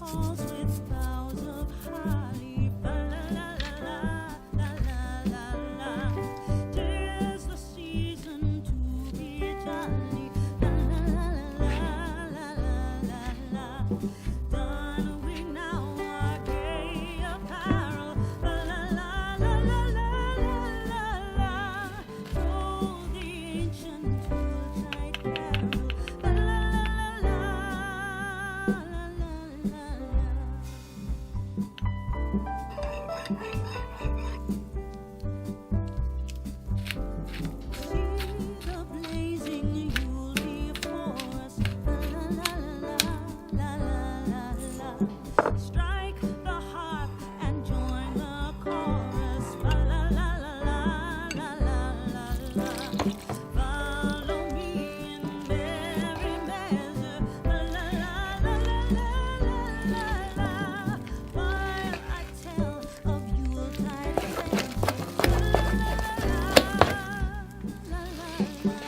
halls with boughs of holly. Fa la la la la la la la la. 'Tis the season to be jolly. La la la la la la la la. Don we now our gay apparel. La la la la la la la la. Roll the ancient Yuletide carol. La la la la la la la la. See the blazing Yule before us. La la la la la la la la. Strike the harp and join the chorus. La la la la la la la la. Follow me in merry measure. La la la la la la la. While I tell of Yuletide adventures. La la la la la la la.